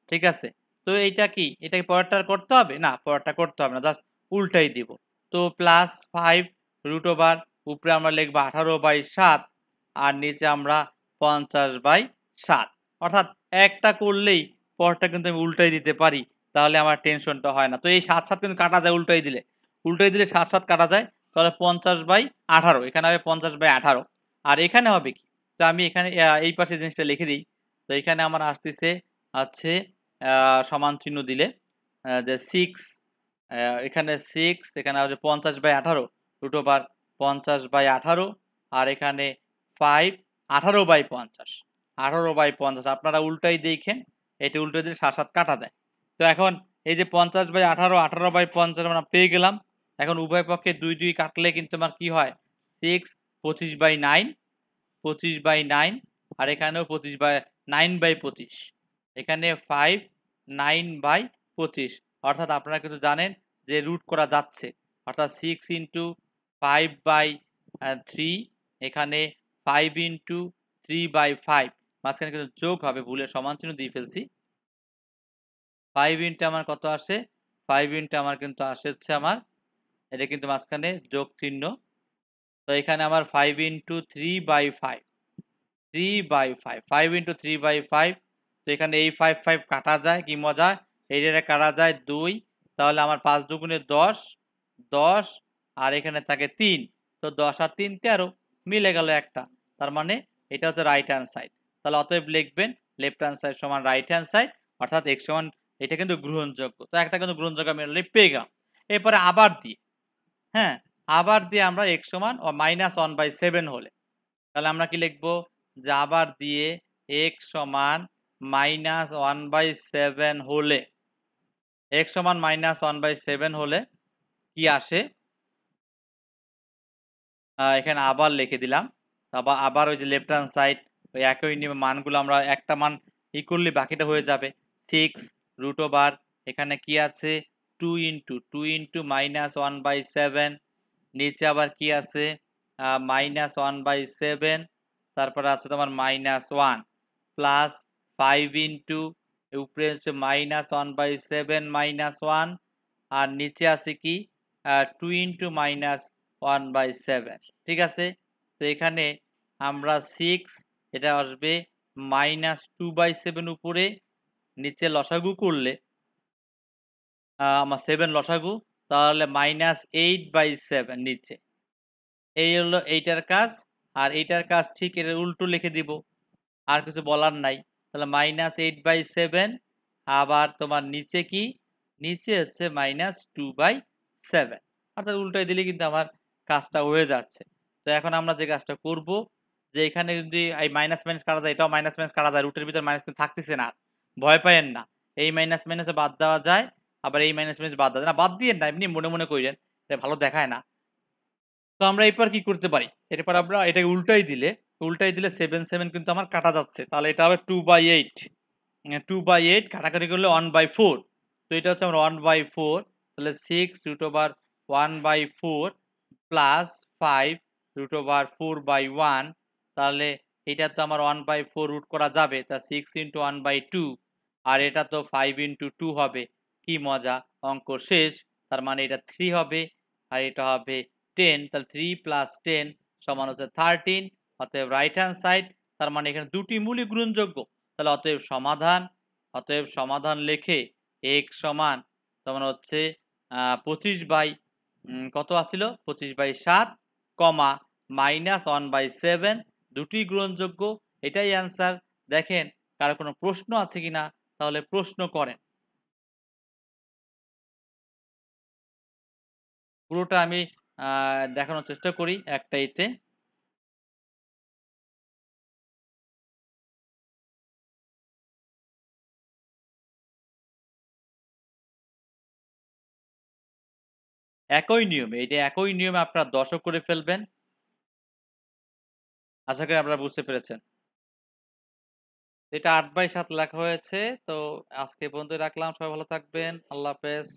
ঠিক আছে? তো এইটা কি? এটা কি পরেরটা করতে হবে? না, পরেরটা করতে হবে না। জাস্ট উল্টাই দিব। তো +5 উপরে আমরা লিখব 18/7 আর নিচে আমরা 50/7 অর্থাৎ একটা করলেই পরেরটা কিন্তু আমি উল্টাই দিতে পারি। তাহলে আমার টেনশনটা হয় না। তো এই ৭, ৭ কিন্তু কাটা যায় উল্টাই দিলে। উল্টাই দিলে ৭, ৭ কাটা যায়। তাহলে 50/18 এখানে হবে 50/18 আর এখানে হবে কি? তো আমি এখানে এই পাশে জিনিসটা লিখে দেই। তো এখানে আমার আসতেছে হচ্ছে সমান চিহ্ন দিলে যে 6 এখানে 6 এখানে হবে 50/18 √50/18 আর এখানে 5 18/50 18/50 আপনারা উল্টাই দেখেন। এটা উল্টো দিলে ৭, ৭ কাটা যায়। তো এখন এই যে 50/18 18/50 আমরা পেয়ে গেলাম। এখন উভয় পক্ষে 2 2 কাটলে কিন্তু আমার কি হয় 6 25/9 25/9 আর এখানেও 9/25 এখানে 5 9/25 অর্থাৎ আপনারা কিন্তু জানেন যে রুট করা যাচ্ছে অর্থাৎ 6 ইন্টু 5/3 এখানে 5 ইন্টু 3/5 মাঝখানে কিন্তু যোগ হবে ভুলে সমান চিহ্ন দিয়ে ফেলছি 5 ইন্টু আমার কত আসে 5 ইন্টু আমার কিন্তু আসে হচ্ছে আমার এটা কিন্তু মাঝখানে যোগ চিহ্ন তো এখানে আমার 5 ইন্টু 3/5 3/5 5 ইন্টু 3/5 তো এখানে এই 5 5 কাটা যায় কি মজা এইটা কাটা যায় 2 তাহলে আমার 5 দুগুণে 10 10 আর এখানে থাকে 3 তো 10 আর 3 13 মিলে গেল একটা তার মানে এটা হচ্ছে রাইট হ্যান্ড সাইড তাহলে অতএব লিখবেন লেফট হ্যান্ড সাইড সমান রাইট হ্যান্ড সাইড অর্থাৎ x সমান এটা কিন্তু গ্রহণযোগ্য তো একটা কিন্তু গ্রহণযোগ্য আমি পেয়ে গেলাম এরপরে আবার দিয়ে হ্যাঁ আবার দিয়ে আমরা x সমান -1/7 হলে তাহলে আমরা কি লিখব যে আবার দিয়ে x সমান -1/7 হলে x সমান -1/7 হলে কি আসে এখানে আবার লিখে দিলাম আবার ওই যে লেফট হ্যান্ড সাইড ওই একই নিয়মে মানগুলো আমরা একটা মান ই করলে বাকিটা হয়ে যাবে 6 এখানে কি আছে 2 ইন্টু -1/7 নিচে আবার কি আছে -1/7 তারপরে আছে তোমার -1 প্লাস 5 ইন্টু উপরে হচ্ছে -1/7 -1 আর নিচে আছে কি 2 ইন্টু -1/7 ঠিক আছে তো এখানে আমরা 6 এটা আসবে -2/7 উপরে নিচে লসাগু করলে আমার 7 লসাগু তাহলে -8/7 নিচে এই হলো এইটার কাজ আর এইটার কাজ ঠিক এর উল্টো লিখে দিব আর কিছু বলার নাই তাহলে -8/7 আবার তোমার নিচে কি নিচে হচ্ছে -2/7 অর্থাৎ উল্টায় দিলে কিন্তু আমার কাজটা হয়ে যাচ্ছে তো এখন আমরা যে কাজটা করব যে এখানে যদি এই মাইনাস মাইনাস কাটা যায় এটাও মাইনাস মাইনাস কাটা যায় রুটের ভিতর মাইনাস থাকতেছে না ভয় পাইয়েন না এই মাইনাস মাইনাসে বাদ দেওয়া যায় আবার এই মাইনাস মাইনাস বাদ দেওয়া যায় না বাদ দিয়েন না এমনি মনে মনে কইরেন এটা ভালো দেখায় না তো আমরা এরপর কি করতে পারি এরপর আমরা এটাকে উল্টাই দিলে 7 7 কিন্তু আমার কাটা যাচ্ছে তাহলে এটা হবে 2/8 2/8 কাটাকাটি করলে 1/4 তো এটা হচ্ছে আমার 1/4 তাহলে 6 root over 1/4 plus 5 root over 4/1 তাহলে এটা তো আমার 1/4 রুট করা যাবে তা 6 ইন্টু 1/2 আর এটা তো 5 ইন্টু 2 হবে কি মজা অঙ্ক শেষ তার মানে এটা 3 হবে আর এটা হবে 10 তাহলে 3 প্লাস 10 সমান হচ্ছে 13 অতএব রাইট হ্যান্ড সাইড তার মানে এখানে দুটি মূলই গ্রহণযোগ্য তাহলে অতএব সমাধান লিখে x সমান তোমার হচ্ছে 25 বাই কত আসছিল 25/7 কমা -1/7 দুটি গ্রহণযোগ্য এটাই অ্যান্সার দেখেন কারো কোনো প্রশ্ন আছে কিনা তাহলে প্রশ্ন করেন পুরোটা আমি দেখানোর চেষ্টা করি একটাইতে একই নিয়মে এটা একই নিয়মে আপনারা দশক করে ফেলবেন আশা করি আপনারা বুঝতে পেরেছেন এটা 8/7 লেখা হয়েছে তো আজকে এ পর্যন্তই রাখলাম সবাই ভালো থাকবেন আল্লাহ হাফেজ